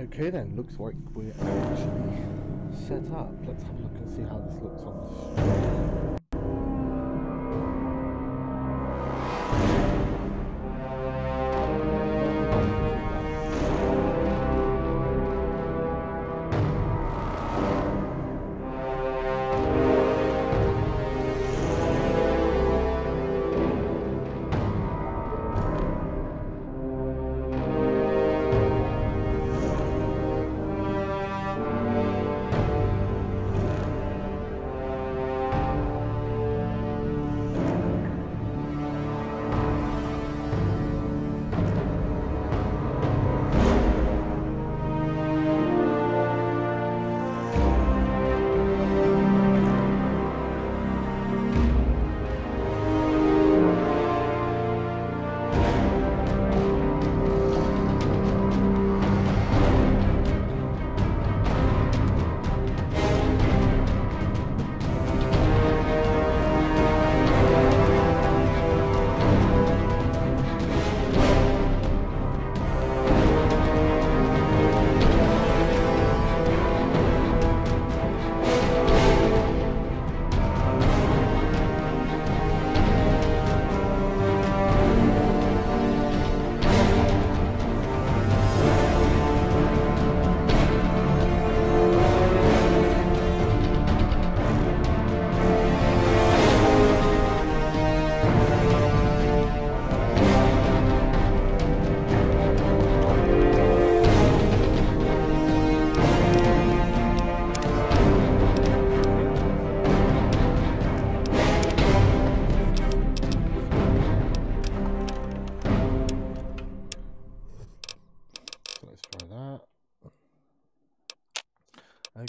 Okay then, looks like we're actually set up. Let's have a look and see how this looks on the stream.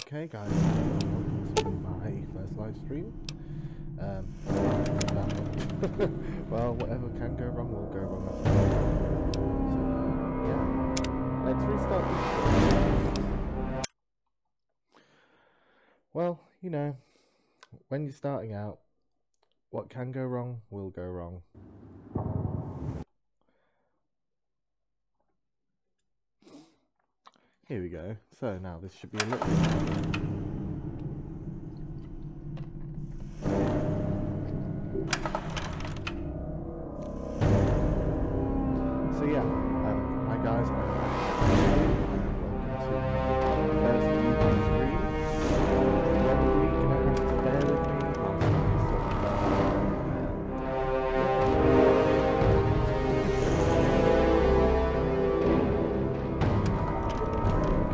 Okay guys, welcome to my first live stream. Well, whatever can go wrong will go wrong. So yeah, let's restart this. Well, you know, when you're starting out, what can go wrong will go wrong. Here we go. So now this should be a little bit. So yeah, hi guys, I'm back. Welcome to my first evening stream. Probably gonna have to bear with me whilst I sort of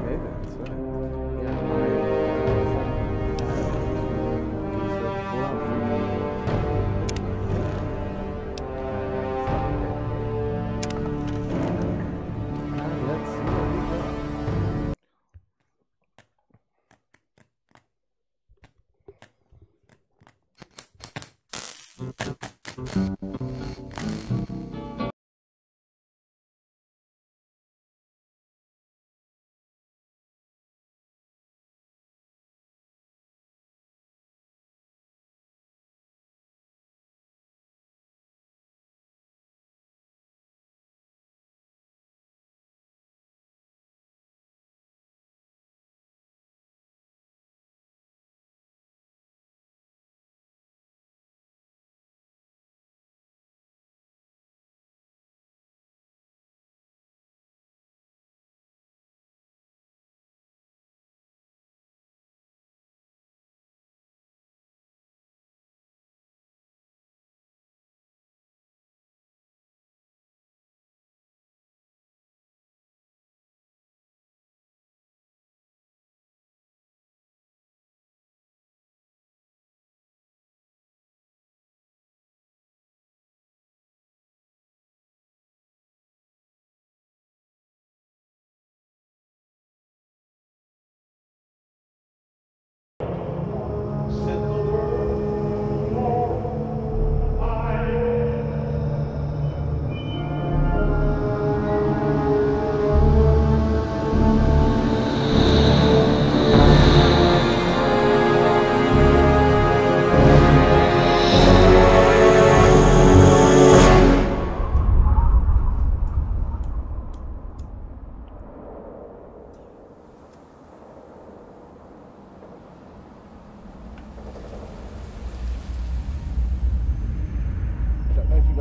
Okay then, so yeah,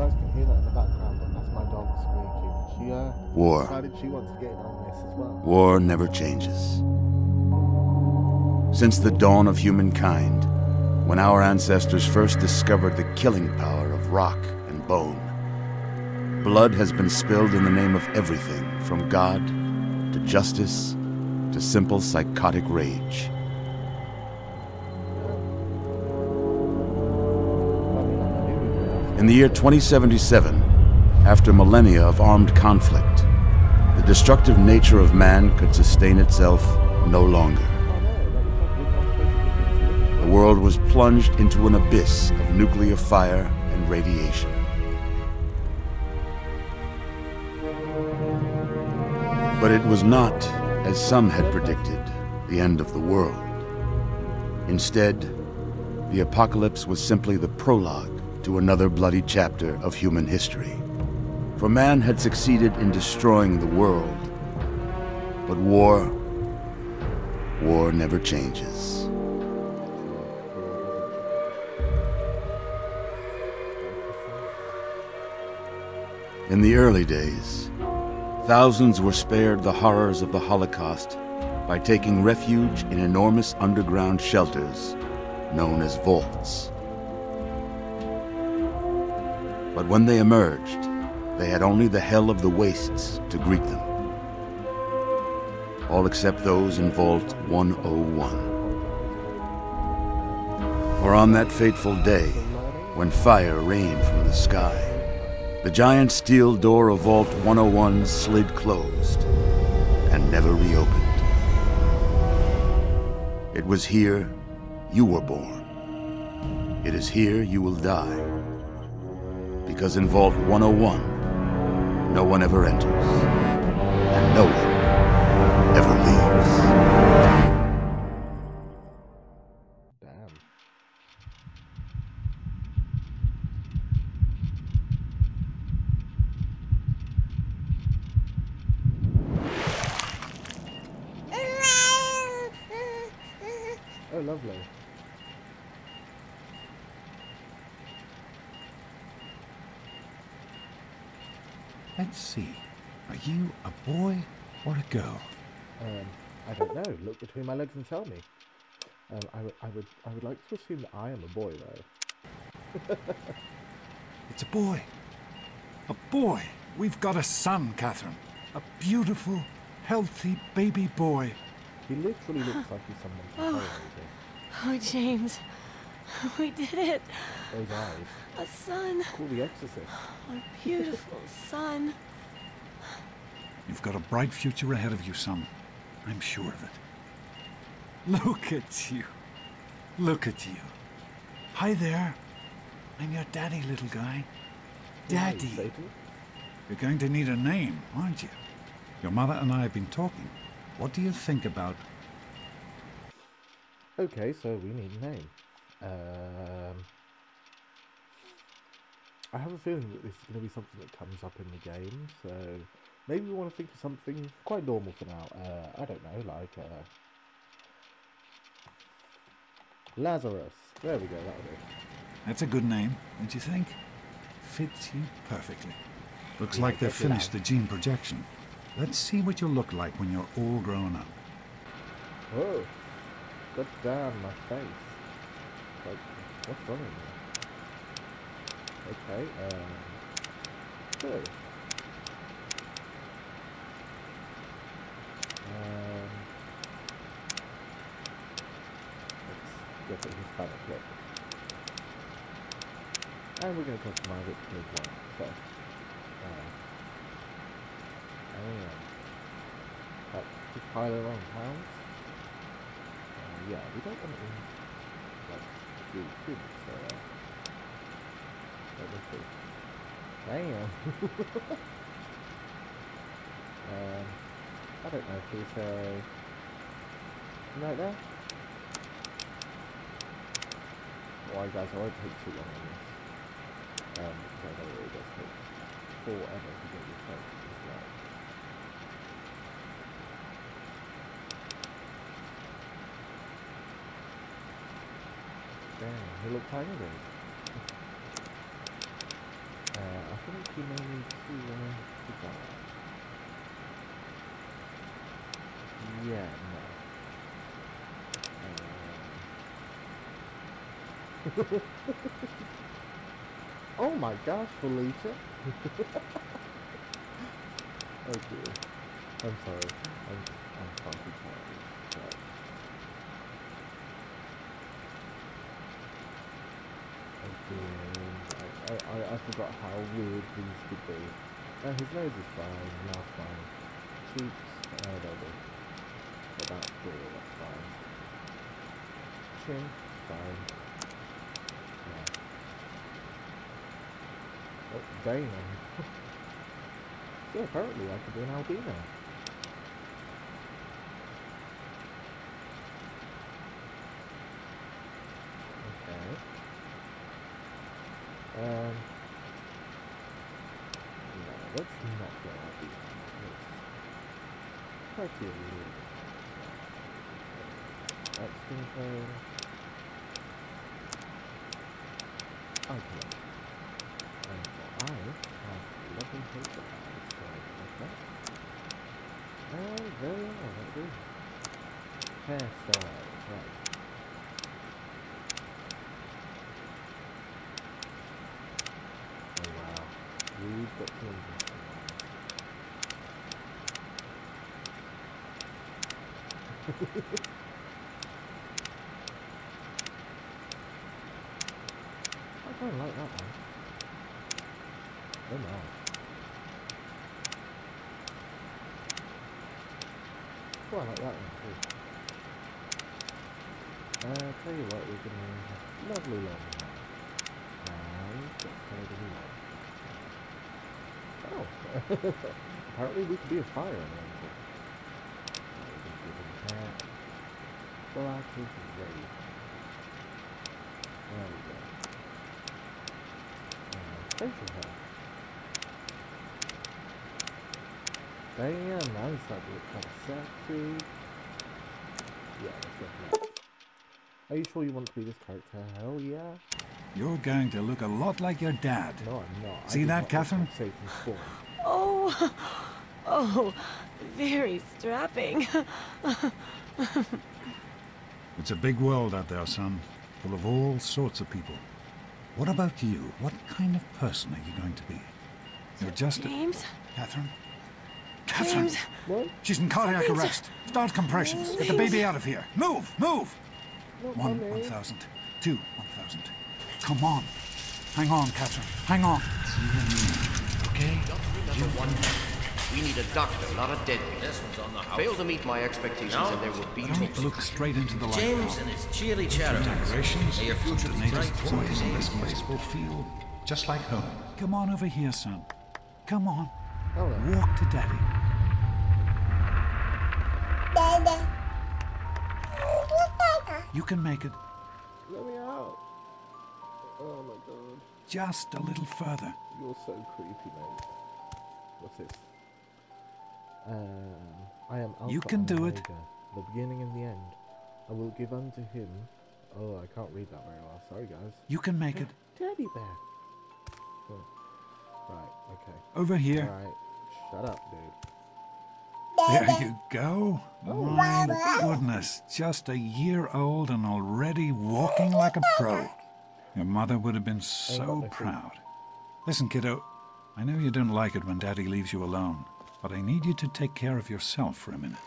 guys can hear that in the background, but that's my dog squeaking. She War. decided she wants to get in on this as well. War never changes. Since the dawn of humankind, when our ancestors first discovered the killing power of rock and bone, blood has been spilled in the name of everything from God to justice to simple psychotic rage. In the year 2077, after millennia of armed conflict, the destructive nature of man could sustain itself no longer. The world was plunged into an abyss of nuclear fire and radiation. But it was not, as some had predicted, the end of the world. Instead, the apocalypse was simply the prologue to another bloody chapter of human history. For man had succeeded in destroying the world, but war never changes. In the early days, thousands were spared the horrors of the Holocaust by taking refuge in enormous underground shelters known as vaults. But when they emerged, they had only the hell of the wastes to greet them. All except those in Vault 101. For on that fateful day, when fire rained from the sky, the giant steel door of Vault 101 slid closed and never reopened. It was here you were born. It is here you will die. Because in Vault 101, no one ever enters, and no one ever leaves. Damn. Oh, lovely. Let's see. Are you a boy or a girl? I don't know. Look between my legs and tell me. I would like to assume that I am a boy, though. It's a boy. A boy. We've got a son, Catherine. A beautiful, healthy baby boy. He literally looks like he's someone from horror movie. Oh, James. We did it. Those eyes. A son. Call The Exorcist. Our beautiful son. You've got a bright future ahead of you, son. I'm sure of it. Look at you. Look at you. Hi there. I'm your daddy, little guy. Daddy. Hey, Satan. You're going to need a name, aren't you? Your mother and I have been talking. What do you think about... Okay, so we need a name. I have a feeling that this is going to be something that comes up in the game, so maybe we want to think of something quite normal for now. I don't know, like Lazarus. There we go, that'll do. That's a good name, don't you think? Fits you perfectly. Looks Yeah, like they've check it finished out. the gene projection. Let's see what you'll look like when you're all grown up. Whoa, god damn my face. Like, what's wrong with me? Okay, cool. Let's get his Hispanic look. And we're going to customize it to his one. So, like, just pile it on pounds. Yeah, we don't want it in, like, really too much, so, let's see. Damn! I don't know if we say... Right there? Alright guys, I won't take too long on this. Because I know it really does take forever to get this focused as well. Damn, he looked tiny then. think you may need to go. Yeah, no. Oh my gosh, Felicia. Oh dear. I'm sorry. I'm far too tired. But again, I forgot how weird these could be. His nose is fine, mouth fine. Cheeks, they'll do. But that door, that's fine. Chin, fine. Yeah. Oh, damn. So apparently I could be an albino. Okay. No, let's not go albino. Let's try to be a little bit. That's skin tone. Okay. And I have lovely paper eyes, so like that. And there we are, that'll do. Hairstyle, right. Oh wow, we've got some interesting ones. I kind of like that one. Oh no. Oh, I like that one too. Tell you what, we're gonna have lovely long hair. And get covered in light. Oh, apparently we could be a fire elemental. We can give him hair. Black is ready. There we go. Facial hair. Damn, now he's starting to look kind of sexy. Yeah, let's go for that. Are you sure you want to be this character? Hell yeah. You're going to look a lot like your dad. No, I'm not. See that, Catherine? Oh, oh, very strapping. It's a big world out there, son, full of all sorts of people. What about you? What kind of person are you going to be? You're just James? Catherine? Catherine! James? What? She's in cardiac arrest. Start compressions. Get the baby out of here. Move! Move! Not 1,000. 2, 1,000. Come on. Hang on, Catherine. Hang on. It's you and me. Okay? Number one. We need a doctor, not a deadbeat. This one's on the house. Fail to meet my expectations and there will be Don't look straight into the light. James and his cheerly chatter. Decorations. May your future be bright. Boys in this place will feel just like home. Come on over here, son. Come on. Walk to Daddy. You can make it. Let me out. Oh my god. Just a little further. You're so creepy, mate. What's this? I am Alpha You can and do it. Omega, the beginning and the end. I will give unto him. Oh, I can't read that very well. Sorry, guys. You can make it. Teddy bear. Oh. Right. Okay. Over here. Right. Shut up, dude. There you go. My goodness. Just a year old and already walking like a pro. Your mother would have been so proud. Listen, kiddo. I know you don't like it when Daddy leaves you alone, but I need you to take care of yourself for a minute.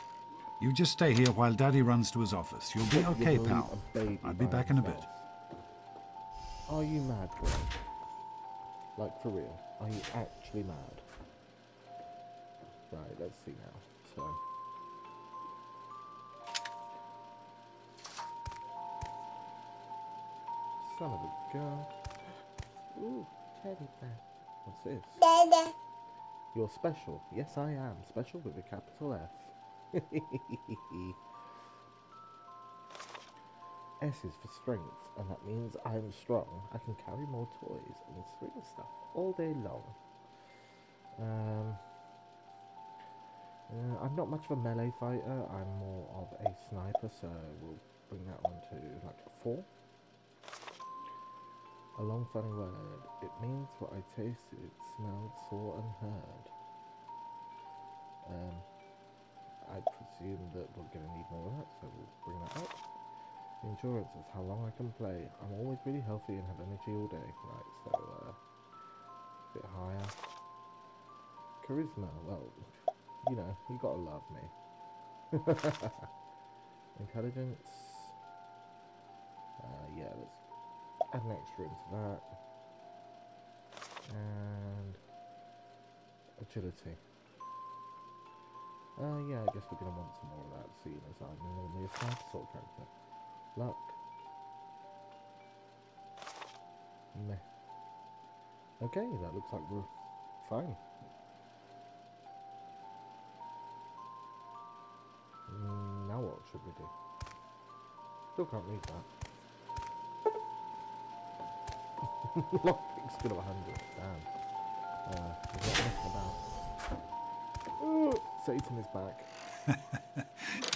You just stay here while Daddy runs to his office. You'll be okay, pal. I'll be back in a bit. Are you mad, bro? Like, for real? Are you actually mad? Right, let's see now. So... Son of a gun. Ooh, teddy bear. What's this? You're special. Yes, I am. Special with a capital F. S is for strength, and that means I'm strong. I can carry more toys and swing stuff all day long. I'm not much of a melee fighter. I'm more of a sniper, so we'll bring that one to like a 4. A long funny word. It means what I tasted, smelled, saw and heard. I presume that we're going to need more of that, so we'll bring that up. Endurance is how long I can play. I'm always really healthy and have energy all day. Right, so a bit higher. Charisma, well, you know, you gotta love me. Intelligence. Yeah, let's add an extra into that. And agility. Yeah, I guess we're gonna want some more of that, seeing as I'm normally a sniper sort of character. Luck. Meh. Okay, that looks like we're fine. Now what should we do? Still can't read that. Lockpick's good at 100. Damn. There's not messing about. Satan is back.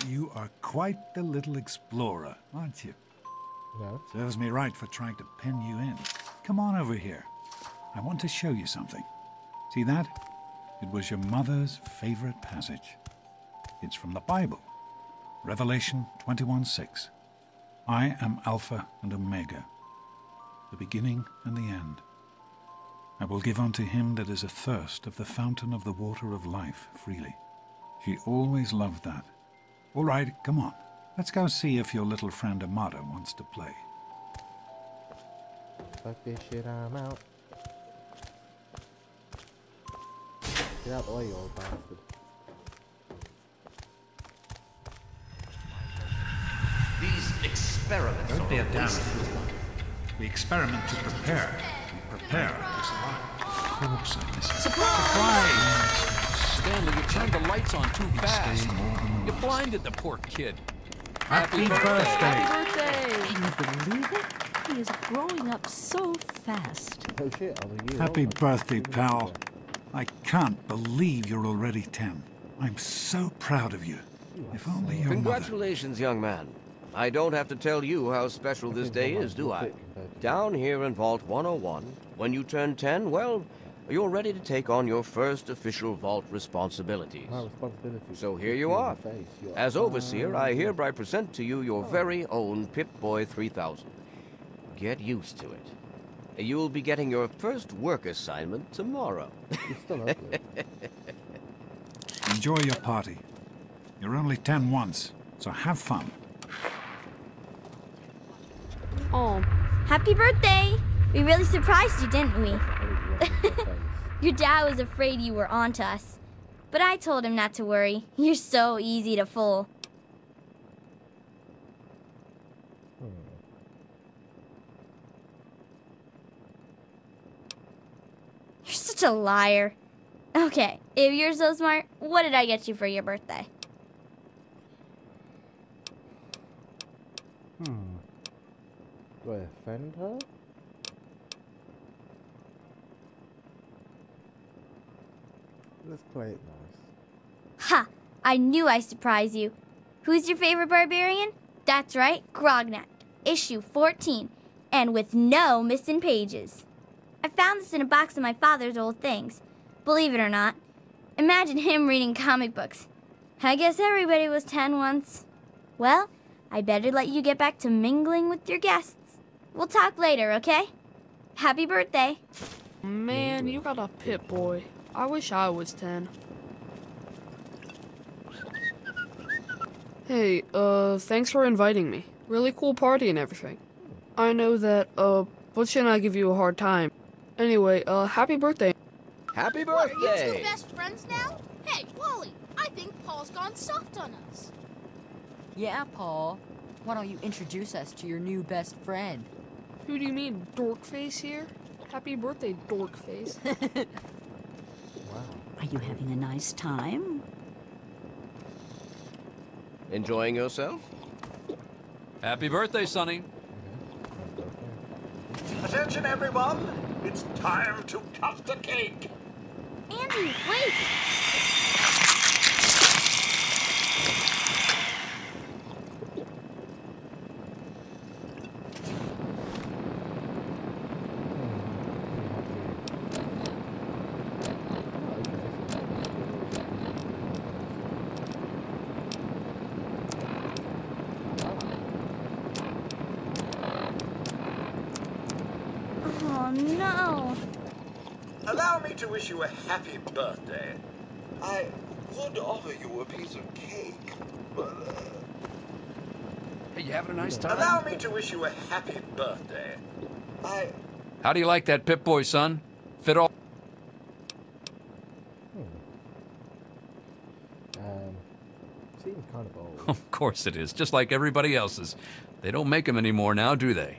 You are quite the little explorer, aren't you? No. Serves me right for trying to pin you in. Come on over here. I want to show you something. See that? It was your mother's favorite passage. It's from the Bible. Revelation 21:6. I am Alpha and Omega, the beginning and the end. I will give unto him that is athirst of the fountain of the water of life freely. She always loved that. All right, come on. Let's go see if your little friend Amada wants to play. Fuck this shit, I'm out. Get out the way, you old bastard. These experiments Don't be a are damn waste. fool. We experiment to prepare. We prepare to survive. Surprise! Stanley, you turned the lights on too fast. You blinded the poor kid. Happy birthday! Happy birthday! Can you believe it? He is growing up so fast. Oh shit, I'm a year Happy old. birthday, pal. I can't believe you're already 10. I'm so proud of you. If only your mother... Congratulations, young man. I don't have to tell you how special this day is, do I? Down here in Vault 101, when you turn 10, well, you're ready to take on your first official Vault responsibilities. My responsibility. So here you are. As Overseer, I hereby present to you your very own Pip-Boy 3000. Get used to it. You'll be getting your first work assignment tomorrow. You're still ugly. Enjoy your party. You're only 10 once, so have fun. Oh, Happy birthday! We really surprised you, didn't we? Your dad was afraid you were onto us. But I told him not to worry. You're so easy to fool. You're such a liar. Okay, if you're so smart, what did I get you for your birthday? Do I offend her? Let's play it nice. Ha! I knew I'd surprise you. Who's your favorite barbarian? That's right, Grognak, issue 14, and with no missing pages. I found this in a box of my father's old things. Believe it or not. Imagine him reading comic books. I guess everybody was 10 once. Well, I better let you get back to mingling with your guests. We'll talk later, okay? Happy birthday. man, you got a Pip-Boy. I wish I was 10. Hey, thanks for inviting me. Really cool party and everything. I know that, but shouldn't I give you a hard time? Anyway, happy birthday. Happy What, are you birthday! two best friends now? Hey, Wally, I think Paul's gone soft on us. Yeah, Paul. Why don't you introduce us to your new best friend? Who do you mean, Dorkface here? Happy birthday, Dorkface. Wow. Are you having a nice time? Enjoying yourself? Happy birthday, Sonny. Attention, everyone! It's time to cut the cake! Andy, wait! Oh, no. Allow me to wish you a happy birthday. I would offer you a piece of cake, but... Hey, you having a nice time? Allow me to wish you a happy birthday. How do you like that Pip-Boy, son? Fit all... Seems kind of old. Of course it is, just like everybody else's. They don't make them anymore now, do they?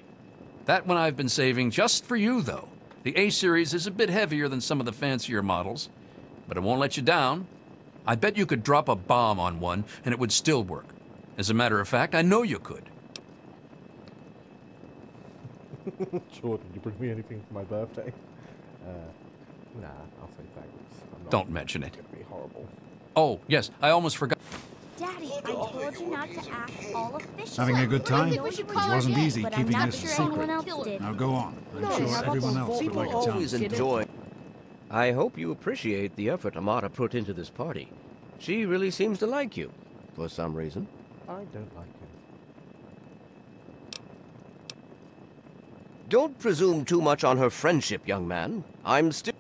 That one I've been saving just for you, though. The A-Series is a bit heavier than some of the fancier models, but it won't let you down. I bet you could drop a bomb on one, and it would still work. As a matter of fact, I know you could. Jordan, did you bring me anything for my birthday? Nah, I'll say thanks. Don't mention it. It's gonna be horrible. Oh, yes, I almost forgot. Daddy, I told you not to act all official. Having a good time? It It wasn't easy but keeping I'm not this a sure anyone secret. else did. Now go on. I'm sure everyone else would like to tell Always us. enjoy. I hope you appreciate the effort Amata put into this party. She really seems to like you, for some reason. I don't like him. Don't presume too much on her friendship, young man. I'm still...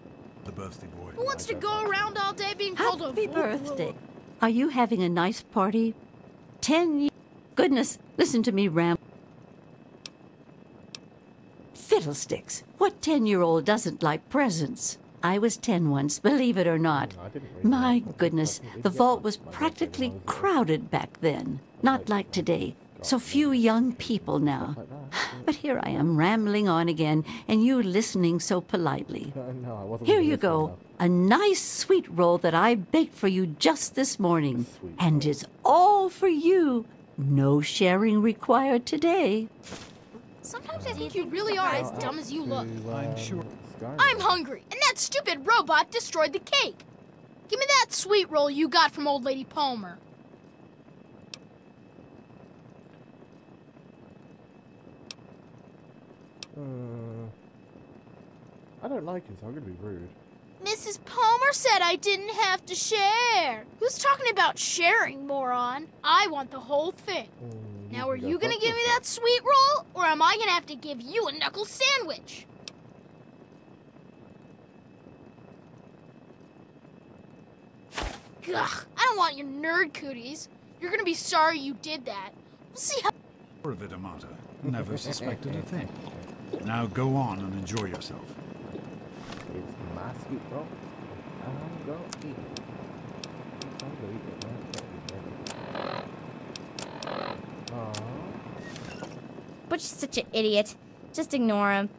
The birthday boy. Who wants to go around all day being called a Happy fool? birthday. Are you having a nice party? 10 years. Goodness, listen to me, Ram. Fiddlesticks. What 10-year-old doesn't like presents? I was 10 once, believe it or not. My goodness, the vault was practically crowded back then. Not like today. So few young people now. But here I am rambling on again, and you listening so politely. No, I wasn't Here you listening go. enough. A nice sweet roll that I baked for you just this morning. And it's all for you. No sharing required today. Sometimes I think you really are as dumb as you look. I'm sure. I'm hungry, and that stupid robot destroyed the cake. Give me that sweet roll you got from Old Lady Palmer. I don't like it, so I'm gonna be rude. Mrs. Palmer said I didn't have to share. Who's talking about sharing, moron? I want the whole thing. Now, are you gonna give me that sweet roll, or am I gonna have to give you a knuckle sandwich? Ugh, I don't want your nerd cooties. You're gonna be sorry you did that. We'll see how... Sure of it, Amata. Never suspected a thing. Now go on and enjoy yourself. It's my sweet roll. I'm gonna eat it. I'm gonna eat it. Aww. Butch is such an idiot. Just ignore him.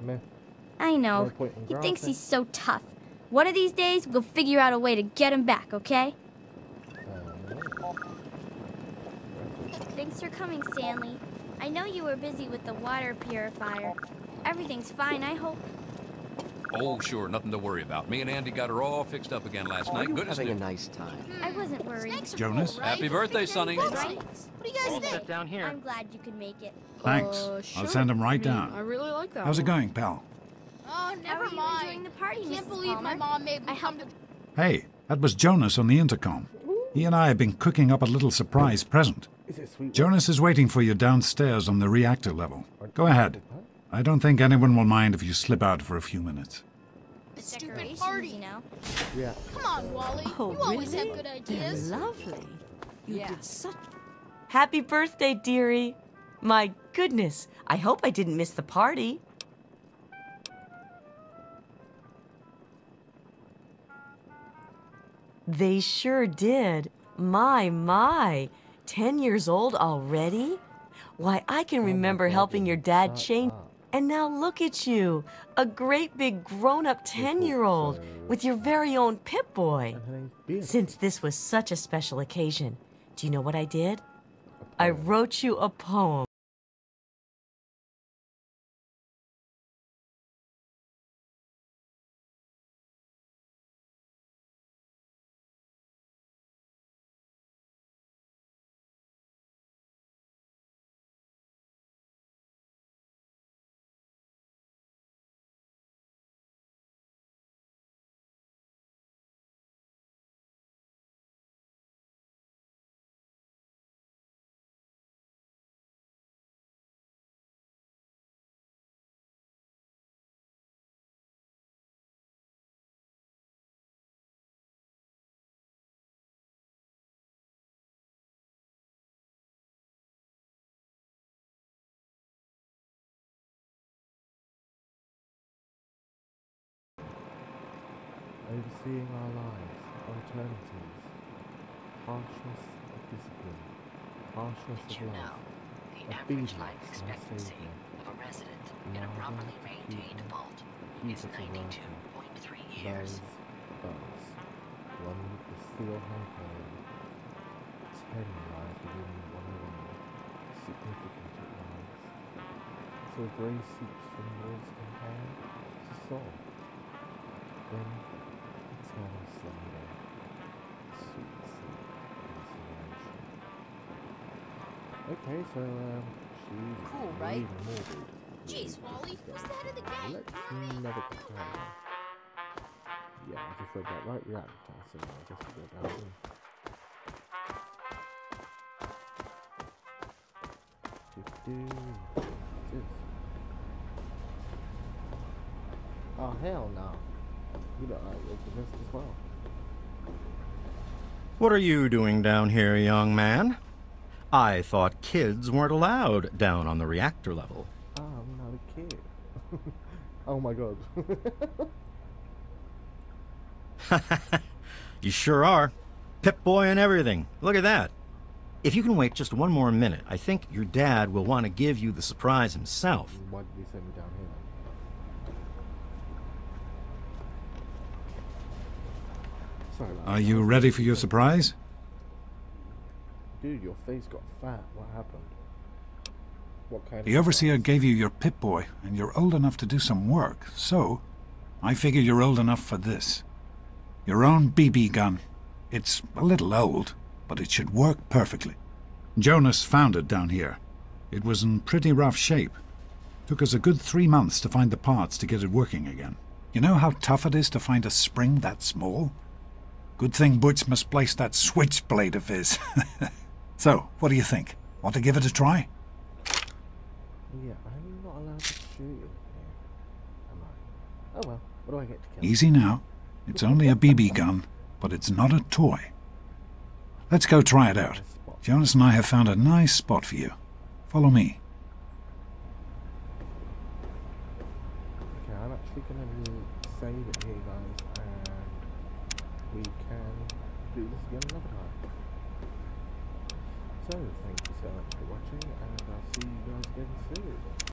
Meh. I know. No point in He thinks grasping. he's so tough. One of these days, we'll figure out a way to get him back, okay? Thanks for coming, Stanley. I know you were busy with the water purifier. Everything's fine, I hope. Oh, sure, nothing to worry about. Me and Andy got her all fixed up again last night. Goodness having a knew. nice time. I wasn't worried. Snakes are Jonas? cool, right? Happy birthday, Sonny. Right? What do you guys think? down here. I'm glad you could make it. Thanks. Sure. I'll send him right I mean, down. I really like that How's it one. going, pal? Oh, How are never you mind. enjoying the party, I can't Mrs. believe my Palmer? mom made me come to... Hey, that was Jonas on the intercom. He and I have been cooking up a little surprise present. Is it sweet? Jonas is waiting for you downstairs on the reactor level. Go ahead. I don't think anyone will mind if you slip out for a few minutes. The stupid Decorations, party. you know. Yeah. Come on, Wally. Oh, you always really? have good They're ideas. lovely. You did such... Happy birthday, dearie. My goodness, I hope I didn't miss the party. They sure did. My. 10 years old already? Why, I can remember helping your dad change. And now look at you, a great big grown-up 10-year-old with your very own Pip-Boy. Since this was such a special occasion, do you know what I did? I wrote you a poem. overseeing our lives, alternatives, harshness of discipline, harshness of love, obedience to our Saviour, marvel to keep us a worker, those, one with the steel handheld, 10 lies within 101, significant at lives, till grey seeps from walls compare to soul, then eternal slumber, sweet sleep, consolation. Okay, so she's Cool, really right? morbid. Jeez, Wally, who's the head of the gang? Let's never compare. Yeah, I just read that right reactor, so I guess we'll go down in. Oh hell no. You look like you're possessed as well. What are you doing down here, young man? I thought kids weren't allowed down on the reactor level. I'm not a kid. Oh my god. You sure are. Pip-Boy and everything. Look at that. If you can wait just one more minute, I think your dad will want to give you the surprise himself. Why did you send me down here then? Sorry about that. Are you ready for your surprise? Dude, your face got fat. What happened? What kind The of Overseer surprise? gave you your Pip-Boy, and you're old enough to do some work, so I figure you're old enough for this. Your own BB gun. It's a little old, but it should work perfectly. Jonas found it down here. It was in pretty rough shape. Took us a good 3 months to find the parts to get it working again. You know how tough it is to find a spring that small? Good thing Butch misplaced that switchblade of his. So, what do you think? Want to give it a try? Yeah, I'm not allowed to shoot in here, am I? Oh well, what do I get to kill? Easy now. It's only a BB gun, but it's not a toy. Let's go try it out. Jonas and I have found a nice spot for you. Follow me. Okay, I'm actually going to save it here, guys, and we can do this again another time. So, thank you so much for watching.